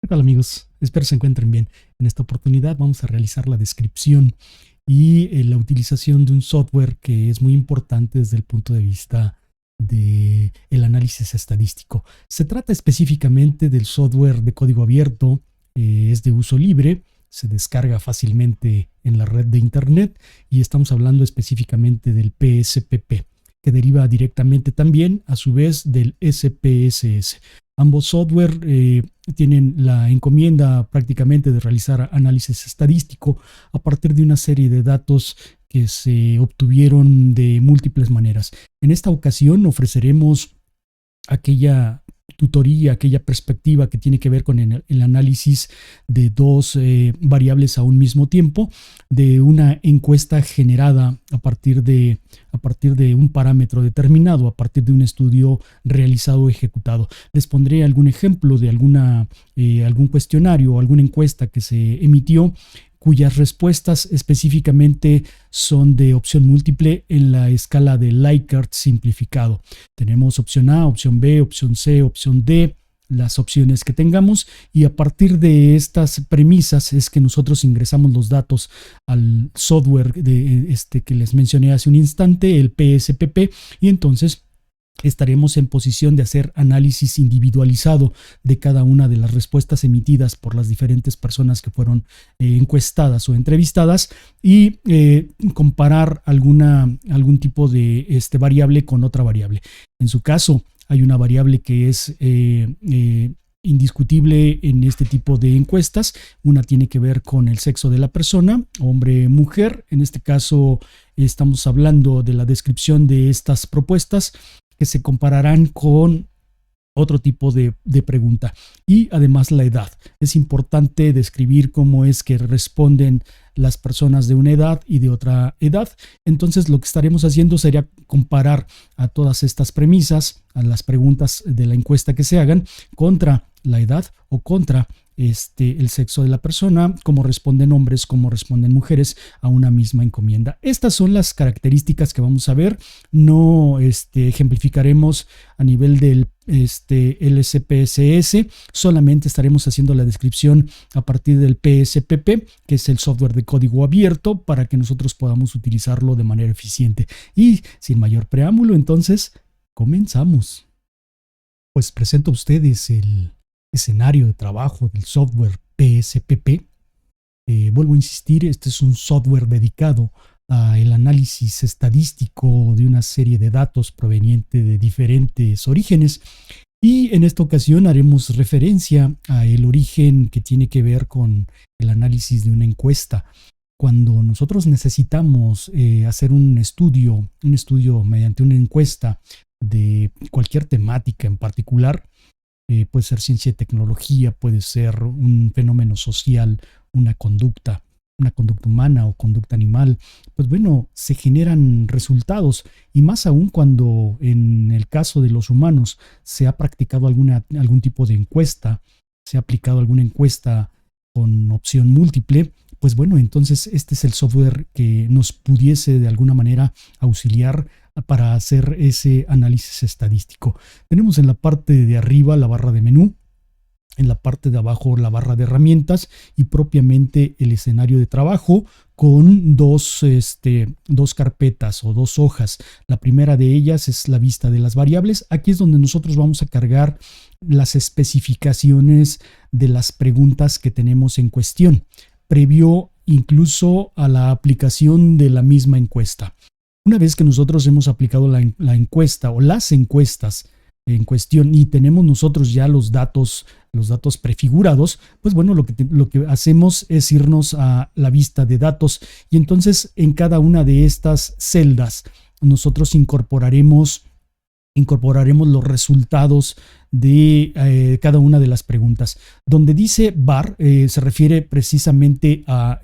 ¿Qué tal, amigos? Espero se encuentren bien. En esta oportunidad vamos a realizar la descripción y la utilización de un software que es muy importante desde el punto de vista del análisis estadístico. Se trata específicamente del software de código abierto, es de uso libre, se descarga fácilmente en la red de internet y estamos hablando específicamente del PSPP, que deriva directamente también a su vez del SPSS. Ambos software tienen la encomienda prácticamente de realizar análisis estadístico a partir de una serie de datos que se obtuvieron de múltiples maneras. En esta ocasión ofreceremos aquella tutoría, aquella perspectiva que tiene que ver con el análisis de dos variables a un mismo tiempo, de una encuesta generada a partir de un parámetro determinado, a partir de un estudio realizado o ejecutado. Les pondré algún ejemplo de algún cuestionario o alguna encuesta que se emitió, cuyas respuestas específicamente son de opción múltiple en la escala de Likert simplificado. Tenemos opción A, opción B, opción C, opción D, las opciones que tengamos, y a partir de estas premisas es que nosotros ingresamos los datos al software que les mencioné hace un instante, el PSPP, y entonces estaremos en posición de hacer análisis individualizado de cada una de las respuestas emitidas por las diferentes personas que fueron encuestadas o entrevistadas y comparar algún tipo de variable con otra variable. En su caso, hay una variable que es indiscutible en este tipo de encuestas. Una tiene que ver con el sexo de la persona, hombre, mujer. En este caso estamos hablando de la descripción de estas propuestas que se compararán con otro tipo de pregunta. Y además la edad. Es importante describir cómo es que responden las personas de una edad y de otra edad. Entonces lo que estaremos haciendo sería comparar a todas estas premisas, a las preguntas de la encuesta que se hagan, contra la edad o contra el sexo de la persona, cómo responden hombres, cómo responden mujeres a una misma encomienda. Estas son las características que vamos a ver. No ejemplificaremos a nivel del LSPSS, solamente estaremos haciendo la descripción a partir del PSPP, que es el software de código abierto, para que nosotros podamos utilizarlo de manera eficiente. Y sin mayor preámbulo, entonces, comenzamos. Pues presento a ustedes el escenario de trabajo del software PSPP. Vuelvo a insistir, este es un software dedicado al análisis estadístico de una serie de datos proveniente de diferentes orígenes, y en esta ocasión haremos referencia a el origen que tiene que ver con el análisis de una encuesta. Cuando nosotros necesitamos hacer un estudio mediante una encuesta de cualquier temática en particular, puede ser ciencia y tecnología, puede ser un fenómeno social, una conducta humana o conducta animal, pues bueno, se generan resultados, y más aún cuando en el caso de los humanos se ha practicado algún tipo de encuesta, se ha aplicado alguna encuesta con opción múltiple. Pues bueno, entonces este es el software que nos pudiese de alguna manera auxiliar para hacer ese análisis estadístico. Tenemos en la parte de arriba la barra de menú, en la parte de abajo la barra de herramientas y propiamente el escenario de trabajo con dos carpetas o dos hojas. La primera de ellas es la vista de las variables. Aquí es donde nosotros vamos a cargar las especificaciones de las preguntas que tenemos en cuestión, previo incluso a la aplicación de la misma encuesta. Una vez que nosotros hemos aplicado la encuesta o las encuestas en cuestión y tenemos nosotros ya los datos prefigurados, pues bueno, lo que hacemos es irnos a la vista de datos, y entonces en cada una de estas celdas nosotros incorporaremos los resultados de cada una de las preguntas. Donde dice var, se refiere precisamente a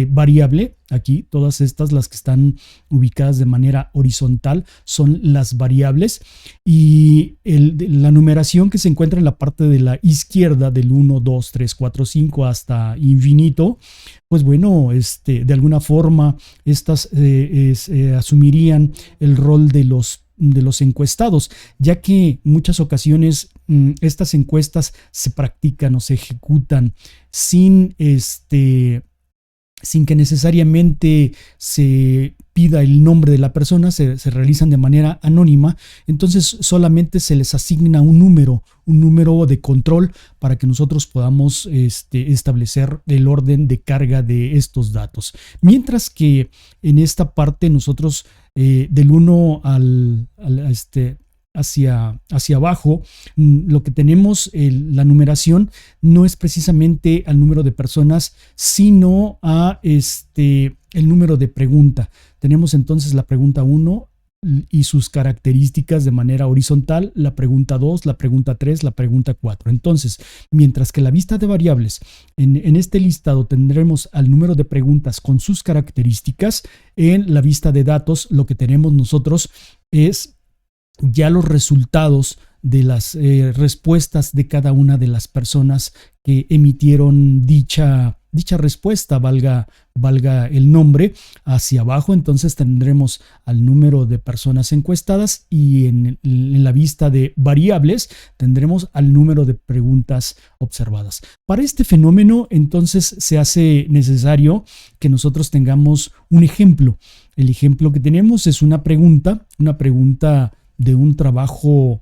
variable. Aquí todas estas, las que están ubicadas de manera horizontal, son las variables, y la numeración que se encuentra en la parte de la izquierda del 1, 2, 3, 4, 5 hasta infinito, pues bueno, de alguna forma estas asumirían el rol de los los encuestados, ya que en muchas ocasiones estas encuestas se practican o se ejecutan sin sin que necesariamente se pida el nombre de la persona, se realizan de manera anónima, entonces solamente se les asigna un número de control para que nosotros podamos establecer el orden de carga de estos datos. Mientras que en esta parte nosotros del 1 hacia abajo, lo que tenemos, la numeración no es precisamente al número de personas, sino a el número de pregunta. Tenemos entonces la pregunta 1 y sus características de manera horizontal, la pregunta 2, la pregunta 3, la pregunta 4. Entonces, mientras que la vista de variables, en este listado tendremos al número de preguntas con sus características, en la vista de datos lo que tenemos nosotros es ya los resultados de las respuestas de cada una de las personas que emitieron dicha respuesta, valga el nombre, hacia abajo. Entonces tendremos al número de personas encuestadas y en la vista de variables tendremos al número de preguntas observadas. Para este fenómeno, entonces, se hace necesario que nosotros tengamos un ejemplo. El ejemplo que tenemos es una pregunta de un trabajo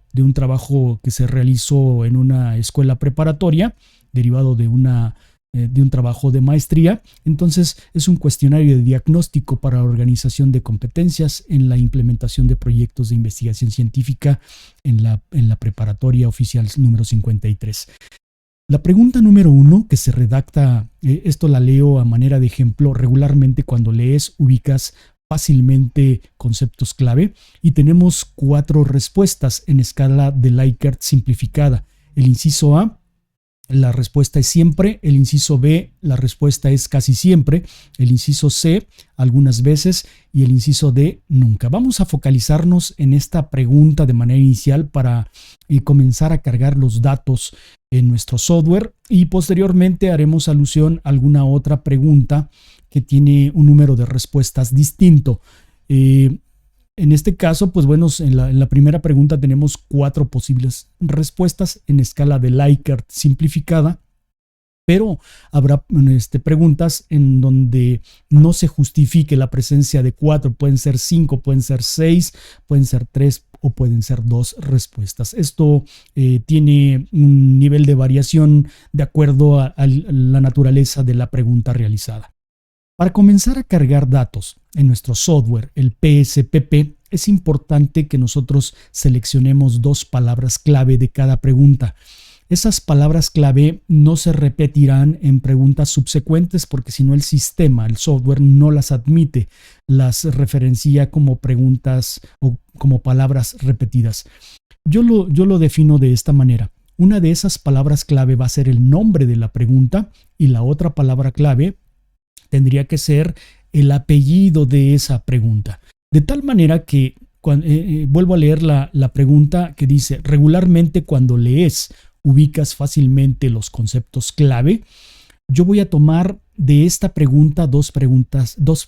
que se realizó en una escuela preparatoria, derivado de un trabajo de maestría. Entonces es un cuestionario de diagnóstico para la organización de competencias en la implementación de proyectos de investigación científica en la preparatoria oficial número 53. La pregunta número 1 que se redacta, esto la leo a manera de ejemplo: regularmente cuando lees ubicas fácilmente conceptos clave, y tenemos 4 respuestas en escala de Likert simplificada. El inciso A, la respuesta es siempre; el inciso B, la respuesta es casi siempre; el inciso C, algunas veces; y el inciso D, nunca. Vamos a focalizarnos en esta pregunta de manera inicial para comenzar a cargar los datos en nuestro software, y posteriormente haremos alusión a alguna otra pregunta que tiene un número de respuestas distinto. En este caso, pues bueno, en la primera pregunta tenemos 4 posibles respuestas en escala de Likert simplificada, pero habrá preguntas en donde no se justifique la presencia de 4, pueden ser 5, pueden ser 6, pueden ser 3 o pueden ser 2 respuestas. Esto tiene un nivel de variación de acuerdo a la naturaleza de la pregunta realizada. Para comenzar a cargar datos en nuestro software, el PSPP, es importante que nosotros seleccionemos 2 palabras clave de cada pregunta. Esas palabras clave no se repetirán en preguntas subsecuentes, porque si no el sistema, el software, no las admite, las referencia como preguntas o como palabras repetidas. Yo lo defino de esta manera. Una de esas palabras clave va a ser el nombre de la pregunta, y la otra palabra clave tendría que ser el apellido de esa pregunta. De tal manera que, vuelvo a leer la pregunta que dice: regularmente cuando lees ubicas fácilmente los conceptos clave. Yo voy a tomar de esta pregunta 2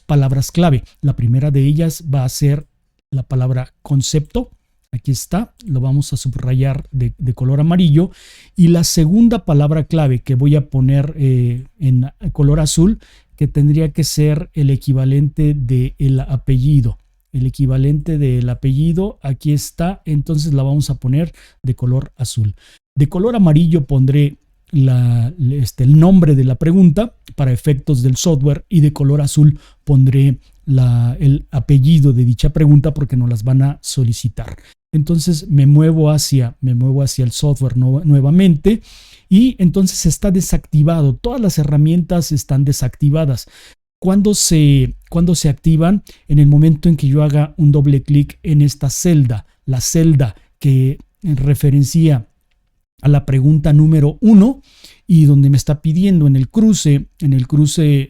palabras clave. La primera de ellas va a ser la palabra concepto. Aquí está, lo vamos a subrayar de color amarillo. Y la segunda palabra clave que voy a poner en color azul, que tendría que ser el equivalente del apellido. El equivalente del apellido, aquí está, entonces la vamos a poner de color azul. De color amarillo pondré el nombre de la pregunta para efectos del software, y de color azul pondré el apellido de dicha pregunta, porque nos las van a solicitar. Entonces me muevo hacia el software nuevamente, y entonces está desactivado. Todas las herramientas están desactivadas. ¿Cuándo se activan? En el momento en que yo haga un doble clic en esta celda, la celda que referencia a la pregunta número 1, y donde me está pidiendo en el cruce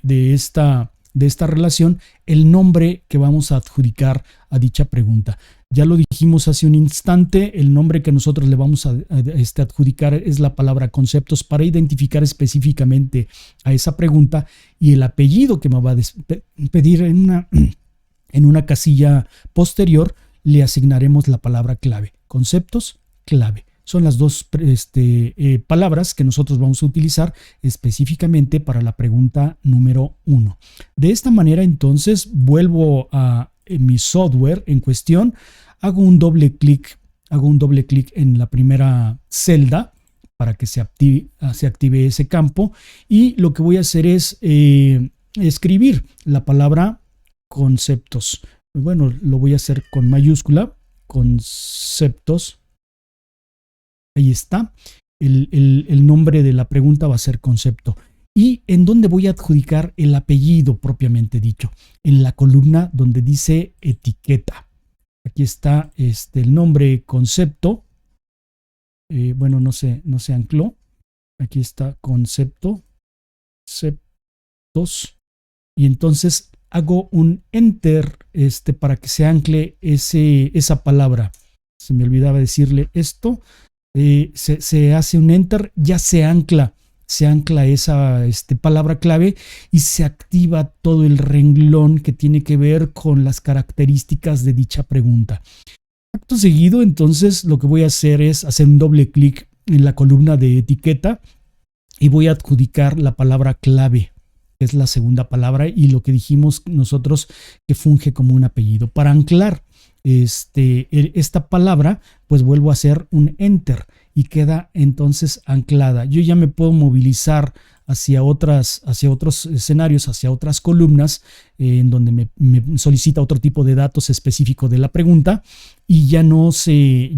de esta relación el nombre que vamos a adjudicar a dicha pregunta. Ya lo dijimos hace un instante, el nombre que nosotros le vamos a adjudicar es la palabra conceptos, para identificar específicamente a esa pregunta, y el apellido que me va a pedir en una casilla posterior le asignaremos la palabra clave. Conceptos, clave. Son las dos palabras que nosotros vamos a utilizar específicamente para la pregunta número 1. De esta manera, entonces, vuelvo a mi software en cuestión, hago un doble clic en la primera celda para que se active ese campo, y lo que voy a hacer es escribir la palabra conceptos. Bueno, lo voy a hacer con mayúscula, conceptos. Ahí está. El nombre de la pregunta va a ser concepto. ¿Y en dónde voy a adjudicar el apellido propiamente dicho? En la columna donde dice etiqueta. Aquí está el nombre concepto. Bueno, no se ancló. Aquí está concepto. Conceptos. Y entonces hago un enter para que se ancle esa palabra. Se me olvidaba decirle esto. Se hace un enter, ya se ancla esa palabra clave y se activa todo el renglón que tiene que ver con las características de dicha pregunta. Acto seguido, entonces, lo que voy a hacer es hacer un doble clic en la columna de etiqueta y voy a adjudicar la palabra clave, que es la segunda palabra, y lo que dijimos nosotros que funge como un apellido. Para anclar esta palabra, pues vuelvo a hacer un enter y queda entonces anclada. Yo ya me puedo movilizar hacia otros escenarios, hacia otras columnas en donde me solicita otro tipo de datos específico de la pregunta, y ya no se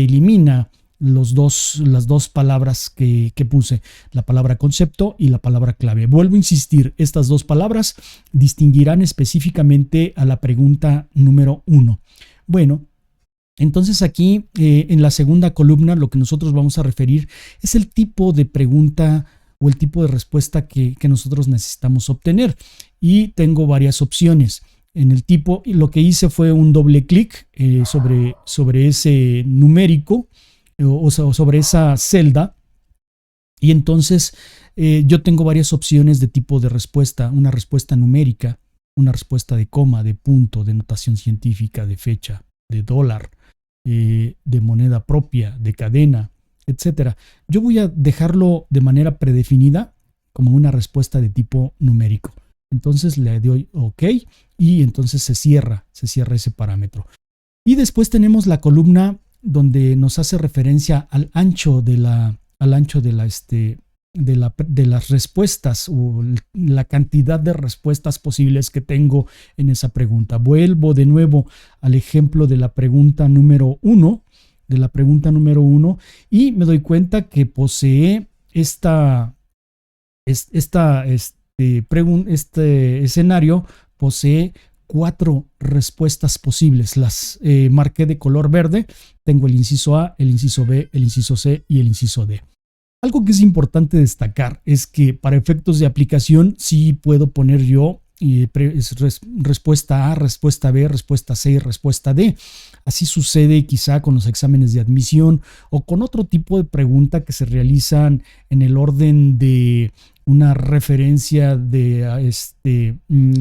elimina las dos palabras que puse, la palabra concepto y la palabra clave. Vuelvo a insistir, estas dos palabras distinguirán específicamente a la pregunta número 1. Bueno, entonces aquí en la segunda columna lo que nosotros vamos a referir es el tipo de pregunta o el tipo de respuesta que nosotros necesitamos obtener. Y tengo varias opciones. En el tipo, lo que hice fue un doble clic sobre ese numérico o sobre esa celda. Y entonces yo tengo varias opciones de tipo de respuesta. Una respuesta numérica, una respuesta de coma, de punto, de notación científica, de fecha, de dólar, de moneda propia, de cadena, etcétera. Yo voy a dejarlo de manera predefinida como una respuesta de tipo numérico. Entonces le doy OK y entonces se cierra ese parámetro. Y después tenemos la columna donde nos hace referencia al ancho de las respuestas o la cantidad de respuestas posibles que tengo en esa pregunta. Vuelvo de nuevo al ejemplo de la pregunta número 1, y me doy cuenta que posee este escenario posee 4 respuestas posibles. Las marqué de color verde. Tengo el inciso A, el inciso B, el inciso C y el inciso D. Algo que es importante destacar es que para efectos de aplicación sí puedo poner yo respuesta A, respuesta B, respuesta C y respuesta D. Así sucede quizá con los exámenes de admisión o con otro tipo de pregunta que se realizan en el orden de una referencia de,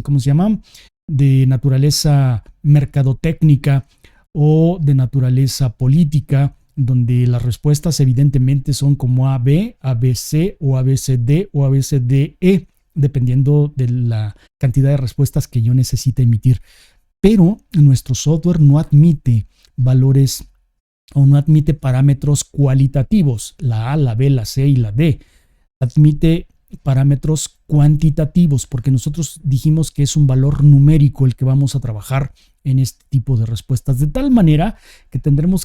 ¿cómo se llama?, de naturaleza mercadotécnica o de naturaleza política, donde las respuestas evidentemente son como AB, ABC o ABCD o ABCDE, dependiendo de la cantidad de respuestas que yo necesite emitir. Pero nuestro software no admite valores o no admite parámetros cualitativos, la A, la B, la C y la D. Admite parámetros cuantitativos, porque nosotros dijimos que es un valor numérico el que vamos a trabajar en este tipo de respuestas, de tal manera que debemos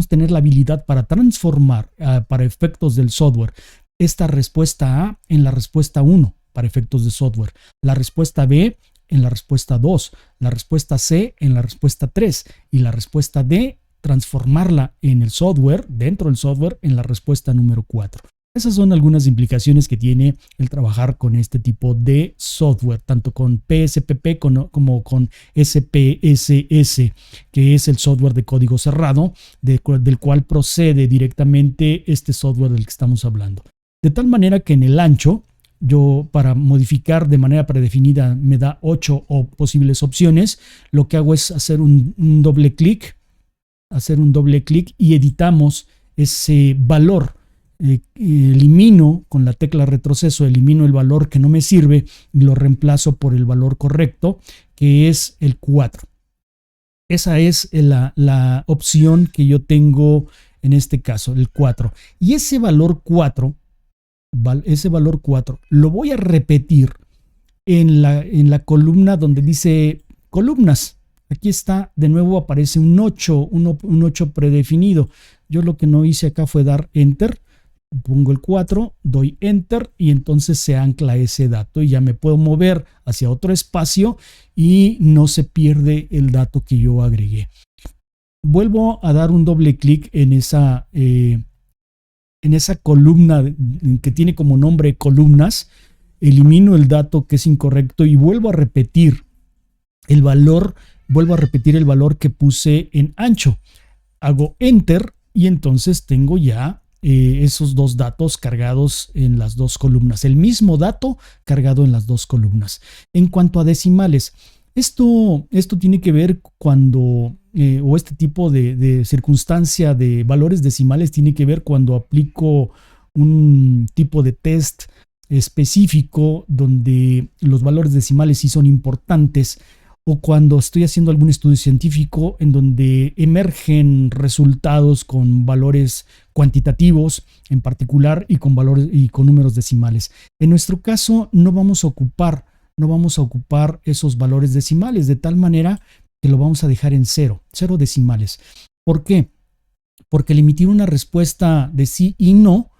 tener la habilidad para transformar para efectos del software esta respuesta A en la respuesta 1 para efectos de software, la respuesta B en la respuesta 2, la respuesta C en la respuesta 3 y la respuesta D transformarla en el software, dentro del software, en la respuesta número 4. Esas son algunas implicaciones que tiene el trabajar con este tipo de software, tanto con PSPP como con SPSS, que es el software de código cerrado, del cual procede directamente este software del que estamos hablando. De tal manera que en el ancho yo para modificar de manera predefinida me da 8 o posibles opciones. Lo que hago es hacer un doble clic, y editamos ese valor. Elimino con la tecla retroceso, elimino el valor que no me sirve y lo reemplazo por el valor correcto, que es el 4. Esa es la opción que yo tengo en este caso, el 4. Y ese valor 4 lo voy a repetir en la columna donde dice columnas. Aquí está, de nuevo aparece un 8, un 8 predefinido. Yo lo que no hice acá fue dar enter. Pongo el 4, doy enter y entonces se ancla ese dato y ya me puedo mover hacia otro espacio y no se pierde el dato que yo agregué. Vuelvo a dar un doble clic en esa columna que tiene como nombre columnas, elimino el dato que es incorrecto y vuelvo a repetir el valor que puse en ancho. Hago enter y entonces tengo ya esos dos datos cargados en las dos columnas, el mismo dato cargado en las dos columnas. En cuanto a decimales, esto tiene que ver cuando, o este tipo de circunstancia de valores decimales tiene que ver cuando aplico un tipo de test específico donde los valores decimales sí son importantes, o cuando estoy haciendo algún estudio científico en donde emergen resultados con valores cuantitativos en particular y con valores y con números decimales. En nuestro caso no vamos a ocupar esos valores decimales, de tal manera que lo vamos a dejar en cero decimales. ¿Por qué? Porque al emitir una respuesta de sí y no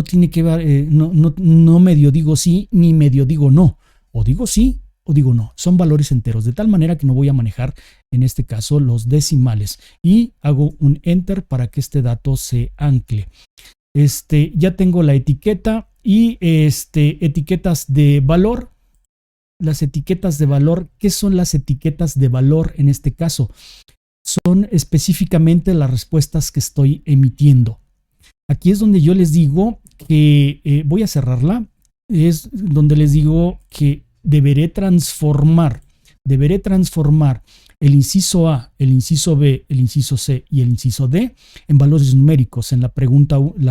tiene que ver, no medio digo sí ni medio digo no, o digo sí o digo no, son valores enteros, de tal manera que no voy a manejar en este caso los decimales y hago un enter para que este dato se ancle. Ya tengo la etiqueta y etiquetas de valor. Las etiquetas de valor, ¿qué son las etiquetas de valor en este caso? Son específicamente las respuestas que estoy emitiendo. Aquí es donde yo les digo que voy a cerrarla, es donde les digo que deberé transformar el inciso A, el inciso B, el inciso C y el inciso D en valores numéricos en la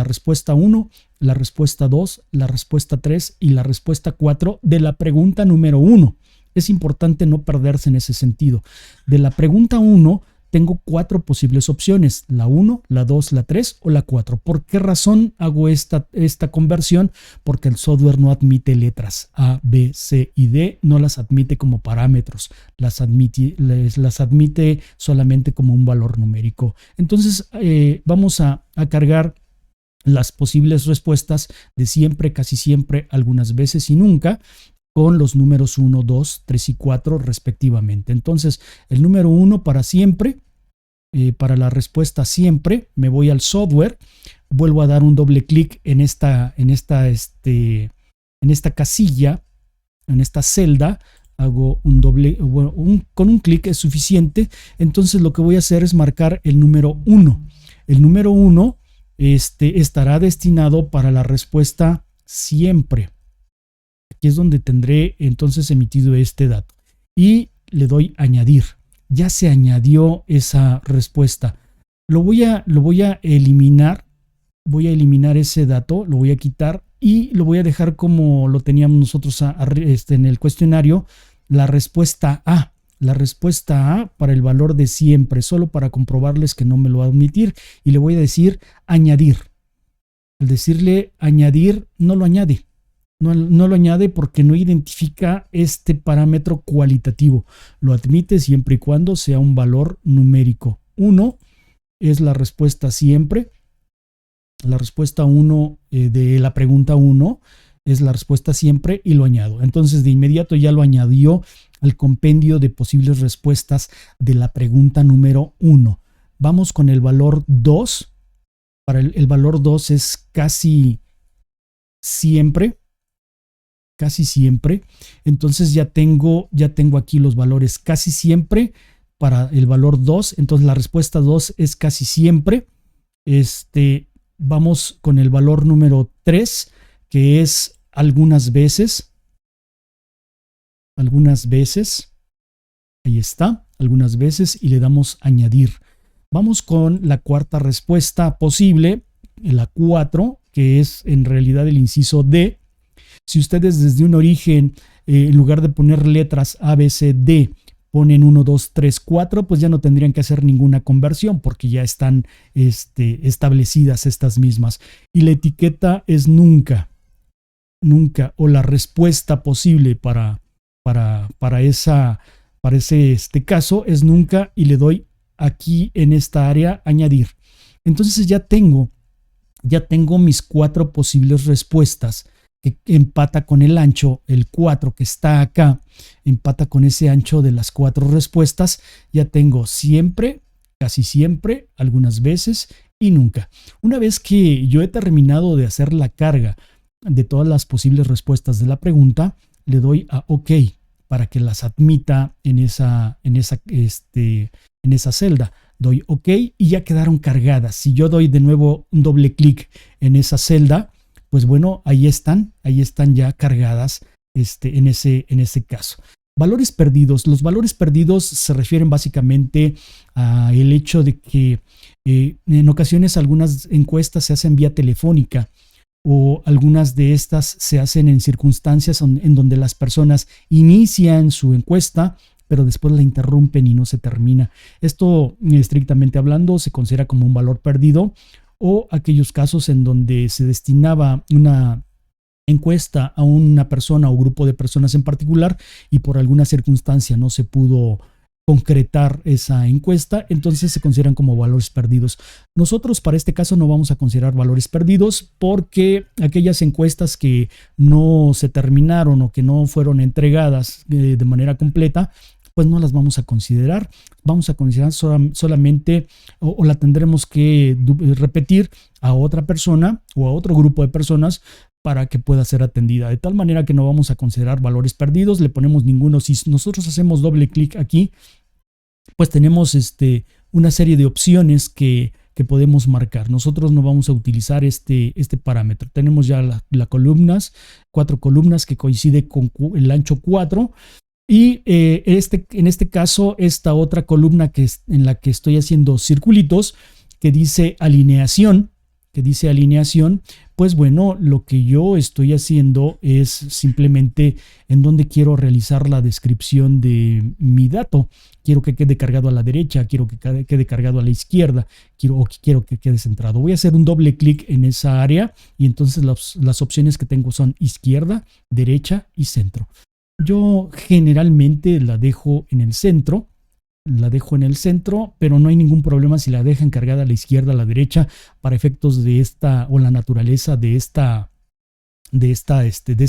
respuesta 1, la respuesta 2, la respuesta 3 y la respuesta 4 de la pregunta número 1. Es importante no perderse en ese sentido. De la pregunta 1 tengo 4 posibles opciones, la 1, la 2, la 3 o la 4. ¿Por qué razón hago esta conversión? Porque el software no admite letras A, B, C y D, no las admite como parámetros, las admite solamente como un valor numérico. Entonces vamos a cargar las posibles respuestas de siempre, casi siempre, algunas veces y nunca, con los números 1, 2, 3 y 4 respectivamente. Entonces, el número 1 para siempre, para la respuesta siempre, me voy al software, vuelvo a dar un doble clic en esta casilla, en esta celda, hago un doble, con un clic es suficiente. Entonces lo que voy a hacer es marcar el número 1. El número 1 estará destinado para la respuesta siempre. Aquí es donde tendré entonces emitido este dato y le doy añadir. Ya se añadió esa respuesta. Lo voy a eliminar. Voy a eliminar ese dato, lo voy a quitar y lo voy a dejar como lo teníamos nosotros en el cuestionario, la respuesta A. La respuesta A para el valor de siempre, solo para comprobarles que no me lo va a admitir, y le voy a decir añadir. Al decirle añadir, no lo añade. No lo añade porque no identifica este parámetro cualitativo. Lo admite siempre y cuando sea un valor numérico. 1 es la respuesta siempre. La respuesta 1 de la pregunta 1 es la respuesta siempre y lo añado. Entonces de inmediato ya lo añadió al compendio de posibles respuestas de la pregunta número 1. Vamos con el valor 2. Para el valor 2 es casi siempre. Casi siempre. Entonces ya tengo aquí los valores casi siempre para el valor 2. Entonces la respuesta 2 es casi siempre. Vamos con el valor número 3, que es algunas veces, ahí está, algunas veces, y le damos añadir. Vamos con la cuarta respuesta posible, la 4, que es en realidad el inciso D. Si ustedes desde un origen, en lugar de poner letras A, B, C, D, ponen 1, 2, 3, 4, pues ya no tendrían que hacer ninguna conversión porque ya están establecidas estas mismas. Y la etiqueta es nunca, o la respuesta posible para ese caso es nunca, y le doy aquí en esta área añadir. Entonces ya tengo mis 4 posibles respuestas, que empata con el ancho, el 4 que está acá, empata con ese ancho de las 4 respuestas. Ya tengo siempre, casi siempre, algunas veces y nunca. Una vez que yo he terminado de hacer la carga de todas las posibles respuestas de la pregunta, le doy a OK para que las admita en esa celda. Doy OK y ya quedaron cargadas. Si yo doy de nuevo un doble clic en esa celda, pues bueno, ahí están ya cargadas en ese caso. Valores perdidos. Los valores perdidos se refieren básicamente al hecho de que en ocasiones algunas encuestas se hacen vía telefónica, o algunas de estas se hacen en circunstancias en donde las personas inician su encuesta, pero después la interrumpen y no se termina. Esto, estrictamente hablando, se considera como un valor perdido, o aquellos casos en donde se destinaba una encuesta a una persona o grupo de personas en particular y por alguna circunstancia no se pudo concretar esa encuesta, entonces se consideran como valores perdidos. Nosotros para este caso no vamos a considerar valores perdidos, porque aquellas encuestas que no se terminaron o que no fueron entregadas de manera completa, pues no las vamos a considerar. Vamos a considerar solamente o la tendremos que repetir a otra persona o a otro grupo de personas para que pueda ser atendida, de tal manera que no vamos a considerar valores perdidos. Le ponemos ninguno. Si nosotros hacemos doble clic aquí, pues tenemos una serie de opciones que podemos marcar. Nosotros no vamos a utilizar este parámetro. Tenemos ya las columnas, 4 columnas que coincide con el ancho 4. Y en este caso, esta otra columna en la que estoy haciendo circulitos, que dice alineación, pues bueno, lo que yo estoy haciendo es simplemente en donde quiero realizar la descripción de mi dato. Quiero que quede cargado a la derecha, quiero que quede cargado a la izquierda, quiero que quede centrado. Voy a hacer un doble clic en esa área y entonces las opciones que tengo son izquierda, derecha y centro. Yo generalmente la dejo en el centro, pero no hay ningún problema si la dejan cargada a la izquierda, a la derecha, para efectos de esta o la naturaleza de esta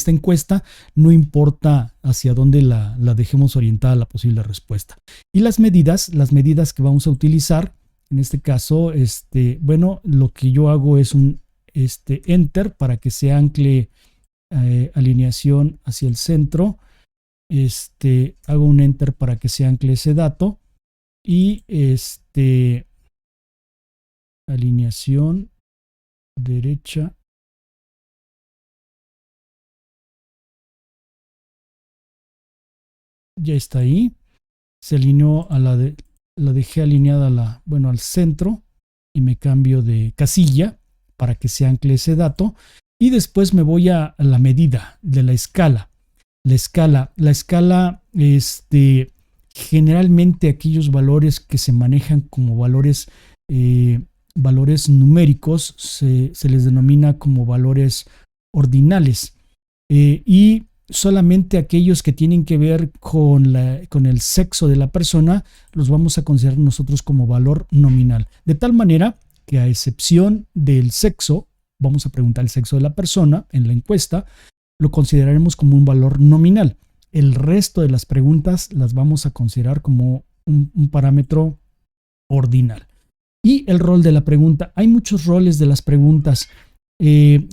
encuesta. No importa hacia dónde la dejemos orientada la posible respuesta. Y las medidas que vamos a utilizar, en este caso, bueno, lo que yo hago es un enter para que se ancle alineación hacia el centro. Hago un enter para que se ancle ese dato, y alineación derecha, ya está ahí. Se alineó la dejé alineada al centro, y me cambio de casilla para que se ancle ese dato. Y después me voy a la medida de la escala. La escala, generalmente aquellos valores que se manejan como valores numéricos se les denomina como valores ordinales, y solamente aquellos que tienen que ver con el sexo de la persona los vamos a considerar nosotros como valor nominal, de tal manera que, a excepción del sexo, vamos a preguntar el sexo de la persona en la encuesta, lo consideraremos como un valor nominal. El resto de las preguntas las vamos a considerar como un parámetro ordinal. Y el rol de la pregunta. Hay muchos roles de las preguntas.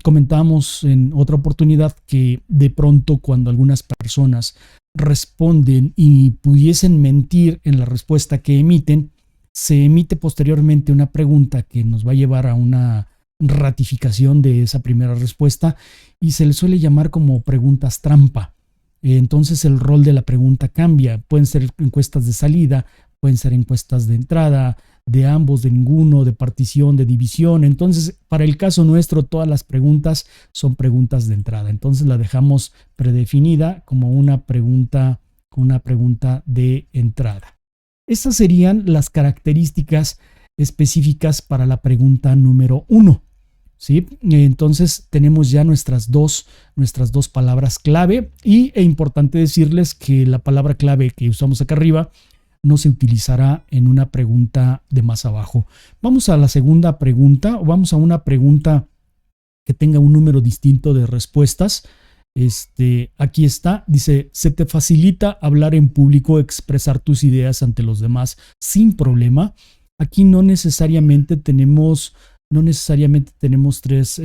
Comentamos en otra oportunidad que de pronto, cuando algunas personas responden y pudiesen mentir en la respuesta que emiten, se emite posteriormente una pregunta que nos va a llevar a una ratificación de esa primera respuesta y se le suele llamar como preguntas trampa. Entonces el rol de la pregunta cambia. Pueden ser encuestas de salida, pueden ser encuestas de entrada, de ambos, de ninguno, de partición, de división. Entonces, para el caso nuestro, todas las preguntas son preguntas de entrada. Entonces la dejamos predefinida como una pregunta de entrada. Estas serían las características específicas para la pregunta número 1. ¿Sí? Entonces tenemos ya nuestras dos palabras clave es importante decirles que la palabra clave que usamos acá arriba no se utilizará en una pregunta de más abajo. Vamos a la segunda pregunta o vamos a una pregunta que tenga un número distinto de respuestas. Aquí está, dice, ¿se te facilita hablar en público, expresar tus ideas ante los demás sin problema? Aquí no necesariamente tenemos tres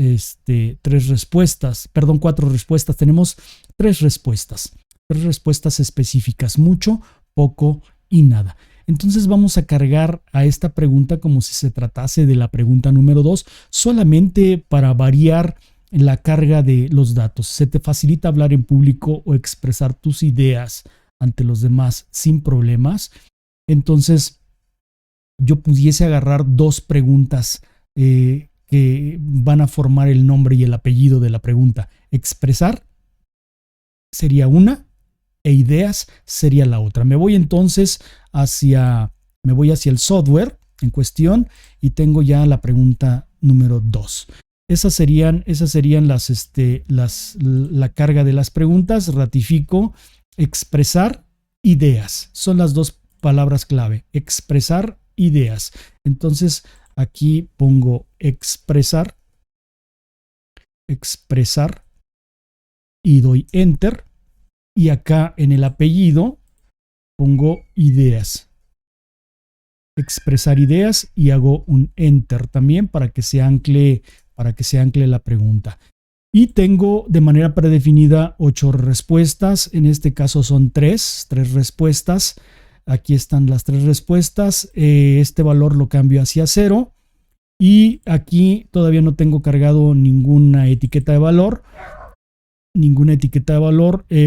respuestas, perdón, 4 respuestas, tenemos 3 respuestas específicas, mucho, poco y nada. Entonces vamos a cargar a esta pregunta como si se tratase de la pregunta número 2, solamente para variar la carga de los datos. ¿Se te facilita hablar en público o expresar tus ideas ante los demás sin problemas? Entonces yo pudiese agarrar 2 preguntas que van a formar el nombre y el apellido de la pregunta. Expresar sería una e ideas sería la otra. Me voy entonces hacia el software en cuestión y tengo ya la pregunta número 2. Esas serían la carga de las preguntas. Ratifico, expresar, ideas. Son las 2 palabras clave. Expresar, ideas. Entonces aquí pongo expresar y doy enter. Y acá en el apellido pongo ideas. Expresar ideas y hago un enter también para que se ancle la pregunta. Y tengo de manera predefinida 8 respuestas. En este caso son 3 respuestas. Aquí están las 3 respuestas. Este valor lo cambio hacia 0. Y aquí todavía no tengo cargado ninguna etiqueta de valor.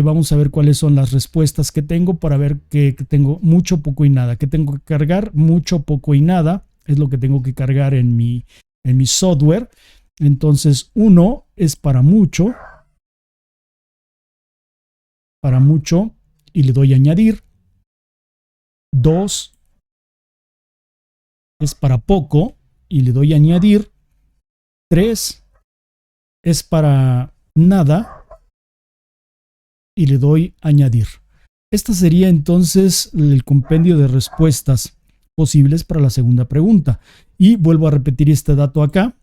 Vamos a ver cuáles son las respuestas que tengo para ver que tengo mucho, poco y nada. ¿Qué tengo que cargar? Mucho, poco y nada. Es lo que tengo que cargar en mi software. Entonces 1 es para mucho y le doy añadir. 2 es para poco y le doy añadir. 3 es para nada y le doy añadir. Esta sería entonces el compendio de respuestas posibles para la segunda pregunta. Y vuelvo a repetir este dato acá.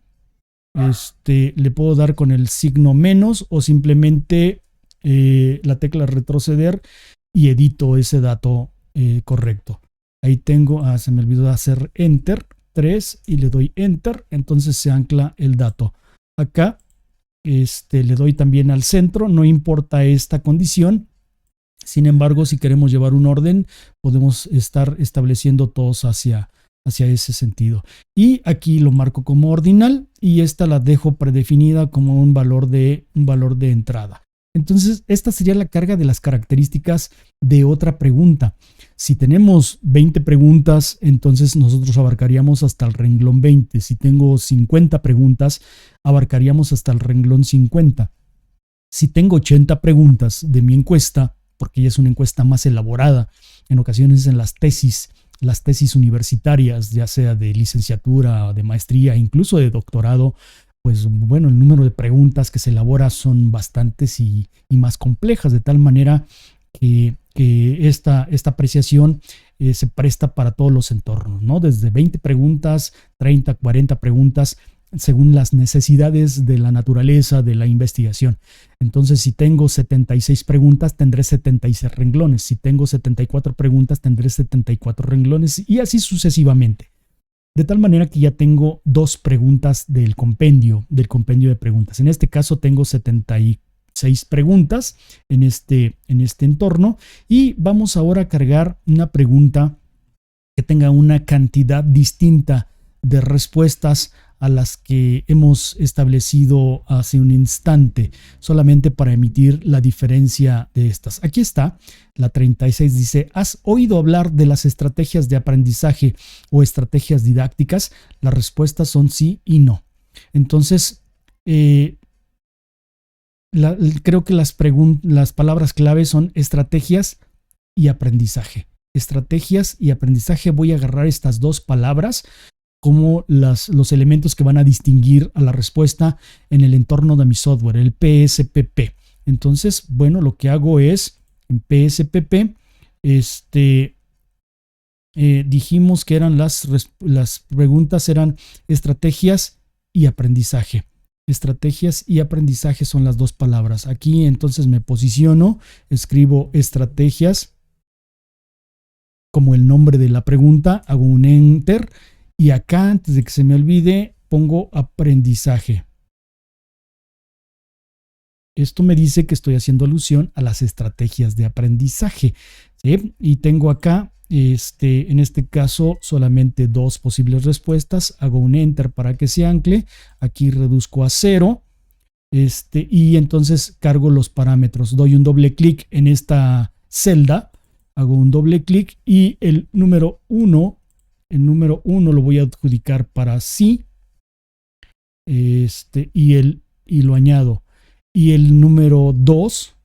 Le puedo dar con el signo menos o simplemente la tecla retroceder y edito ese dato correcto. Ahí tengo, se me olvidó hacer enter, 3 y le doy enter, entonces se ancla el dato. Acá le doy también al centro, no importa esta condición. Sin embargo, si queremos llevar un orden, podemos estar estableciendo todos hacia ese sentido. Y aquí lo marco como ordinal y esta la dejo predefinida como un valor de entrada. Entonces, esta sería la carga de las características de otra pregunta. Si tenemos 20 preguntas, entonces nosotros abarcaríamos hasta el renglón 20. Si tengo 50 preguntas, abarcaríamos hasta el renglón 50. Si tengo 80 preguntas de mi encuesta, porque ya es una encuesta más elaborada, en ocasiones en las tesis universitarias, ya sea de licenciatura, de maestría, incluso de doctorado, pues bueno, el número de preguntas que se elabora son bastantes y más complejas, de tal manera que esta apreciación se presta para todos los entornos, ¿no? Desde 20 preguntas, 30, 40 preguntas, según las necesidades de la naturaleza de la investigación. Entonces, si tengo 76 preguntas, tendré 76 renglones. Si tengo 74 preguntas, tendré 74 renglones y así sucesivamente. De tal manera que ya tengo 2 preguntas del compendio de preguntas. En este caso tengo 76 preguntas en este entorno y vamos ahora a cargar una pregunta que tenga una cantidad distinta de respuestas a las que hemos establecido hace un instante, solamente para emitir la diferencia de estas. Aquí está, la 36 dice, ¿has oído hablar de las estrategias de aprendizaje o estrategias didácticas? Las respuestas son sí y no. Entonces, creo que las palabras clave son estrategias y aprendizaje. Estrategias y aprendizaje. Voy a agarrar estas dos palabras como los elementos que van a distinguir a la respuesta en el entorno de mi software, el PSPP. Entonces, bueno, lo que hago es, en PSPP, dijimos que eran las preguntas eran estrategias y aprendizaje. Estrategias y aprendizaje son las dos palabras. Aquí entonces me posiciono, escribo estrategias como el nombre de la pregunta, hago un enter y acá, antes de que se me olvide, pongo aprendizaje. Esto me dice que estoy haciendo alusión a las estrategias de aprendizaje, ¿sí? Y tengo acá, en este caso, solamente dos posibles respuestas. Hago un enter para que se ancle. Aquí reduzco a 0. Y entonces cargo los parámetros. Doy un doble clic en esta celda. Hago un doble clic y el número 1 lo voy a adjudicar para sí. Y lo añado. Y el número 2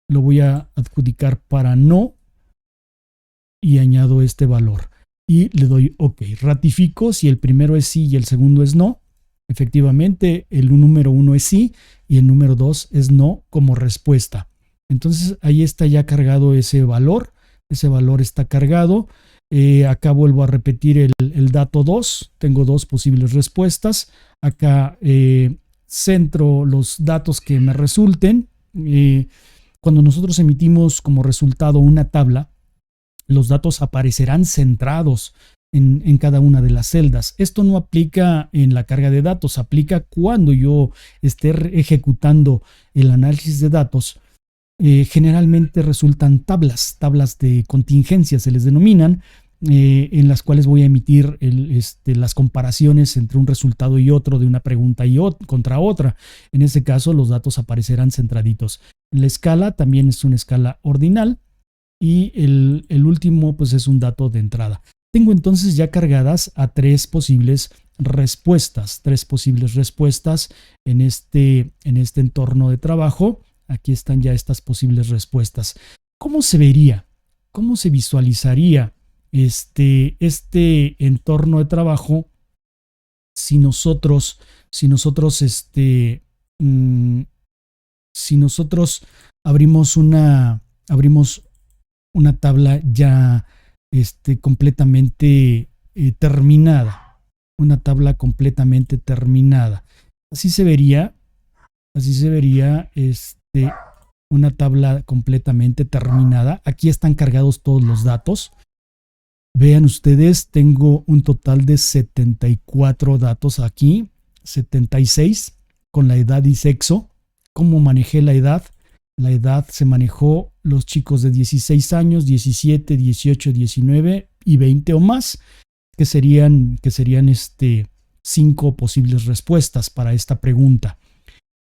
lo voy a adjudicar para no. Y añado este valor. Y le doy OK. Ratifico si el primero es sí y el segundo es no. Efectivamente, el número 1 es sí y el número 2 es no como respuesta. Entonces, ahí está ya cargado ese valor. Ese valor está cargado. Acá vuelvo a repetir el dato 2. Tengo dos posibles respuestas. Acá centro los datos que me resulten. Cuando nosotros emitimos como resultado una tabla, los datos aparecerán centrados en cada una de las celdas. Esto no aplica en la carga de datos, aplica cuando yo esté ejecutando el análisis de datos. Generalmente resultan tablas de contingencia, se les denominan, en las cuales voy a emitir las comparaciones entre un resultado y otro, de una pregunta contra otra. En ese caso, los datos aparecerán centraditos. La escala también es una escala ordinal. Y el último pues es un dato de entrada. Tengo entonces ya cargadas a tres posibles respuestas en este entorno de trabajo. Aquí están ya estas posibles respuestas. ¿Cómo se vería? ¿Cómo se visualizaría este entorno de trabajo si nosotros abrimos una tabla ya completamente terminada? Una tabla completamente terminada. Así se vería una tabla completamente terminada. Aquí están cargados todos los datos. Vean ustedes, tengo un total de 74 datos aquí, 76 con la edad y sexo. ¿Cómo manejé la edad? La edad se manejó los chicos de 16 años, 17, 18, 19 y 20 o más, que serían 5 posibles respuestas para esta pregunta.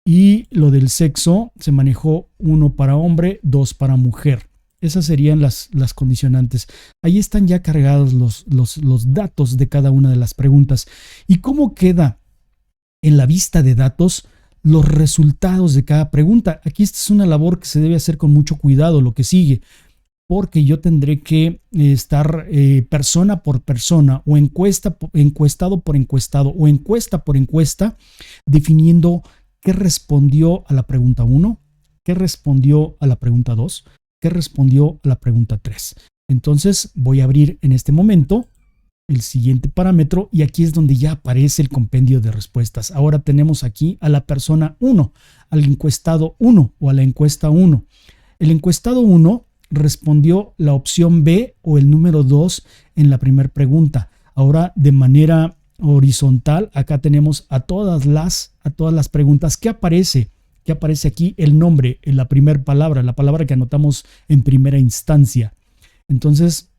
Y lo del sexo se manejó 1 para hombre, 2 para mujer. Esas serían las condicionantes. Ahí están ya cargados los datos de cada una de las preguntas. ¿Y cómo queda en la vista de datos los resultados de cada pregunta? Aquí esta es una labor que se debe hacer con mucho cuidado, lo que sigue, porque yo tendré que estar persona por persona o encuestado por encuestado o encuesta por encuesta, definiendo qué respondió a la pregunta 1, qué respondió a la pregunta 2, qué respondió a la pregunta 3. Entonces voy a abrir en este momento el siguiente parámetro y aquí es donde ya aparece el compendio de respuestas. Ahora tenemos aquí a la persona 1, al encuestado 1 o a la encuesta 1. El encuestado 1 respondió la opción B o el número 2 en la primera pregunta. Ahora de manera horizontal acá tenemos a todas las preguntas. ¿Qué aparece? ¿Qué aparece aquí? El nombre, la primera palabra, la palabra que anotamos en primera instancia. Entonces,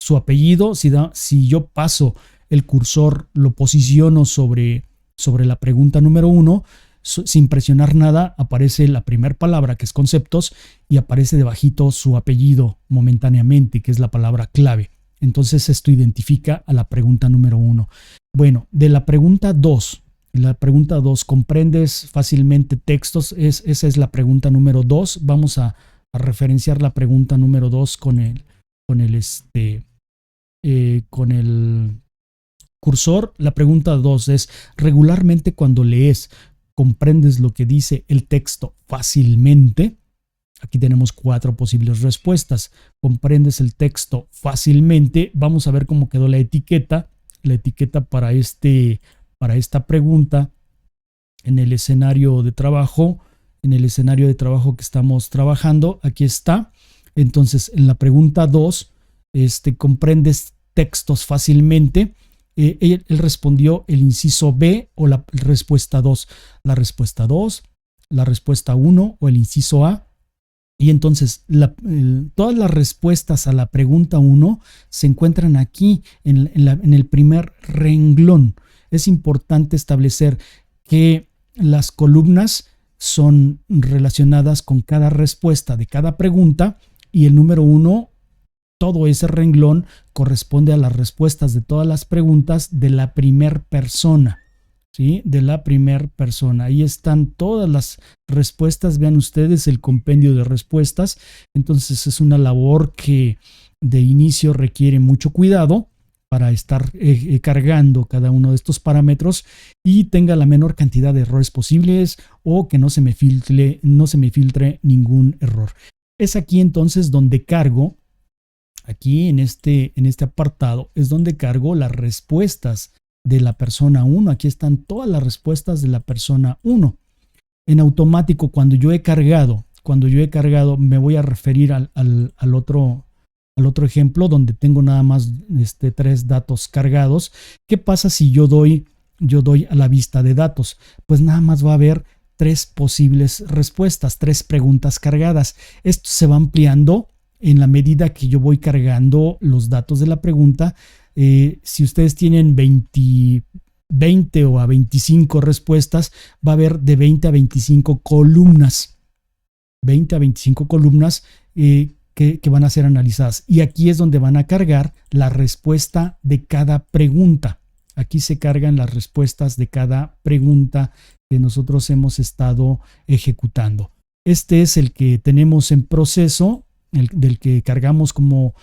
su apellido, si yo paso el cursor, lo posiciono sobre sobre la pregunta número 1, sin presionar nada, aparece la primera palabra, que es conceptos, y aparece debajito su apellido momentáneamente, que es la palabra clave. Entonces esto identifica a la pregunta número 1. Bueno, de la pregunta 2, ¿comprendes fácilmente textos? Esa es la pregunta número 2. Vamos a referenciar la pregunta número 2 con el cursor. La pregunta 2 es: regularmente cuando lees, ¿comprendes lo que dice el texto fácilmente? Aquí tenemos 4 posibles respuestas. ¿Comprendes el texto fácilmente? Vamos a ver cómo quedó la etiqueta para esta pregunta en el escenario de trabajo, que estamos trabajando. Aquí está. Entonces, en la pregunta 2, ¿comprendes textos fácilmente? Él respondió el inciso B o la respuesta 2. La respuesta 2, la respuesta 1 o el inciso A. Y entonces todas las respuestas a la pregunta 1 se encuentran aquí en el primer renglón. Es importante establecer que las columnas son relacionadas con cada respuesta de cada pregunta, y el número 1, todo ese renglón, corresponde a las respuestas de todas las preguntas de la primera persona. ¿Sí? De la primera persona. Ahí están todas las respuestas. Vean ustedes el compendio de respuestas. Entonces es una labor que de inicio requiere mucho cuidado para estar cargando cada uno de estos parámetros y tenga la menor cantidad de errores posibles, o que no se me filtre ningún error. Es aquí entonces donde cargo, aquí en este apartado, es donde cargo las respuestas de la persona 1. Aquí están todas las respuestas de la persona 1. En automático, cuando yo he cargado, me voy a referir al otro ejemplo donde tengo nada más 3 datos cargados. ¿Qué pasa si yo doy a la vista de datos? Pues nada más va a haber 3 posibles respuestas, 3 preguntas cargadas. Esto se va ampliando en la medida que yo voy cargando los datos de la pregunta. Si ustedes tienen 20 o a 25 respuestas, va a haber de 20 a 25 columnas. 20 a 25 columnas que van a ser analizadas. Y aquí es donde van a cargar la respuesta de cada pregunta. Aquí se cargan las respuestas de cada pregunta que nosotros hemos estado ejecutando. Este es el que tenemos en proceso, del que cargamos como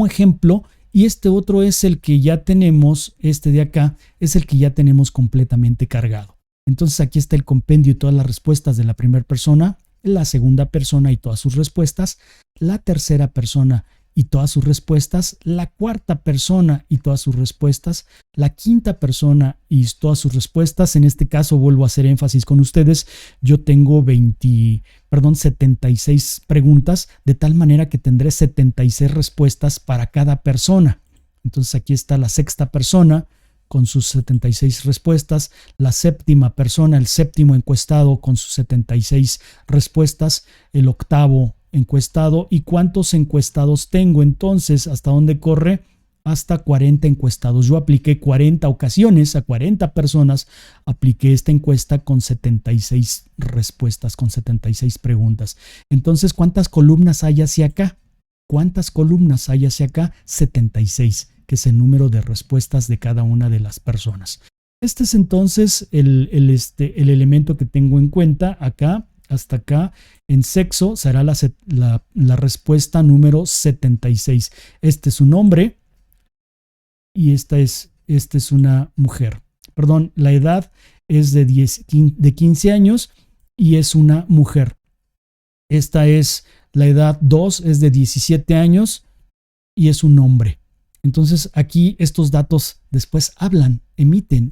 ejemplo, y este otro es el que ya tenemos, de acá es el que ya tenemos completamente cargado. Entonces aquí está el compendio y todas las respuestas de la primera persona, la segunda persona y todas sus respuestas, la tercera persona y todas sus respuestas, la cuarta persona y todas sus respuestas, la quinta persona y todas sus respuestas. En este caso vuelvo a hacer énfasis con ustedes, yo tengo 76 preguntas, de tal manera que tendré 76 respuestas para cada persona. Entonces aquí está la sexta persona con sus 76 respuestas, la séptima persona, el séptimo encuestado con sus 76 respuestas, el octavo encuestado. ¿Y cuántos encuestados tengo? Entonces, ¿hasta dónde corre? Hasta 40 encuestados. Yo apliqué 40 ocasiones a 40 personas, apliqué esta encuesta con 76 respuestas, con 76 preguntas. Entonces, ¿cuántas columnas hay hacia acá? 76, que es el número de respuestas de cada una de las personas. Este es entonces el elemento que tengo en cuenta acá. Hasta acá, en sexo, será la respuesta número 76. Este es un hombre y esta es una mujer. Perdón, la edad es de 15 años y es una mujer. Esta es la edad 2, es de 17 años y es un hombre. Entonces aquí estos datos después emiten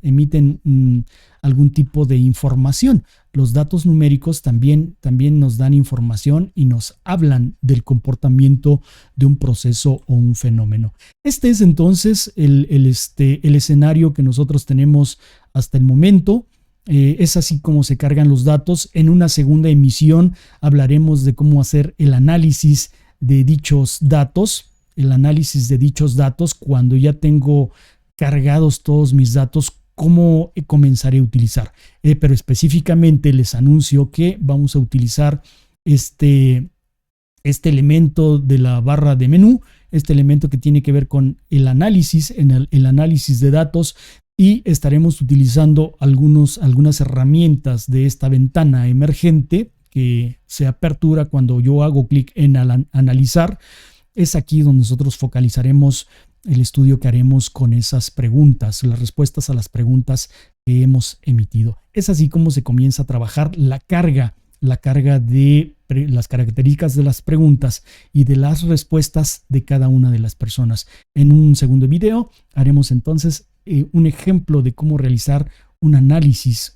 algún tipo de información. Los datos numéricos también nos dan información y nos hablan del comportamiento de un proceso o un fenómeno. Este es entonces el escenario que nosotros tenemos hasta el momento. Es así como se cargan los datos. En una segunda emisión hablaremos de cómo hacer el análisis de dichos datos. Cuando ya tengo cargados todos mis datos, ¿cómo comenzaré a utilizar? Pero específicamente les anuncio que vamos a utilizar este elemento de la barra de menú, este elemento que tiene que ver con el análisis, el análisis de datos, y estaremos utilizando algunas herramientas de esta ventana emergente que se apertura cuando yo hago clic en analizar. Es aquí donde nosotros focalizaremos el estudio que haremos con esas preguntas, las respuestas a las preguntas que hemos emitido. Es así como se comienza a trabajar la carga de las características de las preguntas y de las respuestas de cada una de las personas. En un segundo video haremos entonces un ejemplo de cómo realizar un análisis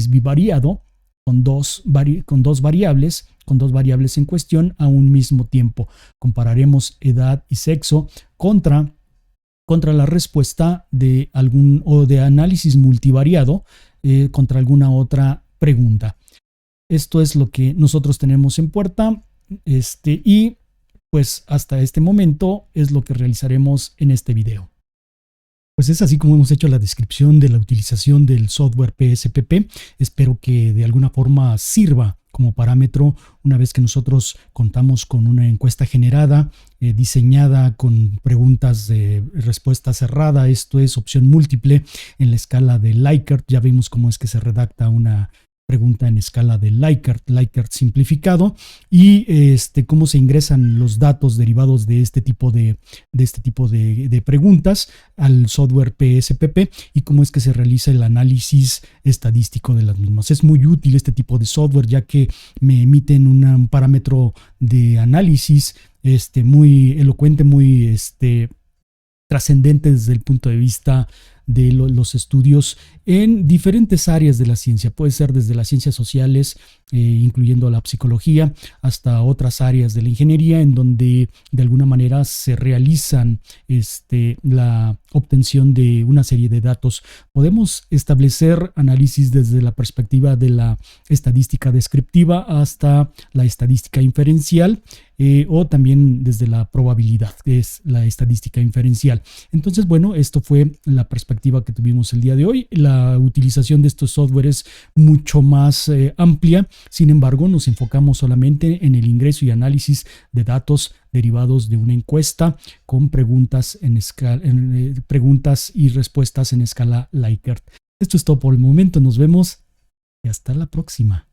bivariado con dos variables en cuestión a un mismo tiempo. Compararemos edad y sexo contra la respuesta de análisis multivariado contra alguna otra pregunta. Esto es lo que nosotros tenemos en puerta, y pues hasta este momento es lo que realizaremos en este video. Pues es así como hemos hecho la descripción de la utilización del software PSPP. Espero que de alguna forma sirva como parámetro una vez que nosotros contamos con una encuesta generada, diseñada con preguntas de respuesta cerrada. Esto es opción múltiple en la escala de Likert. Ya vimos cómo es que se redacta una pregunta en escala de Likert simplificado, y cómo se ingresan los datos derivados de este tipo de preguntas al software PSPP y cómo es que se realiza el análisis estadístico de las mismas. Es muy útil este tipo de software, ya que me emiten un parámetro de análisis muy elocuente, muy trascendente desde el punto de vista de los estudios en diferentes áreas de la ciencia. Puede ser desde las ciencias sociales, incluyendo la psicología, hasta otras áreas de la ingeniería, en donde de alguna manera se realizan la obtención de una serie de datos. Podemos establecer análisis desde la perspectiva de la estadística descriptiva hasta la estadística inferencial, o también desde la probabilidad, que es la estadística inferencial. Entonces, bueno, esto fue la perspectiva que tuvimos el día de hoy. La utilización de estos softwares es mucho más amplia. Sin embargo, nos enfocamos solamente en el ingreso y análisis de datos derivados de una encuesta con preguntas y respuestas en escala Likert. Esto es todo por el momento. Nos vemos y hasta la próxima.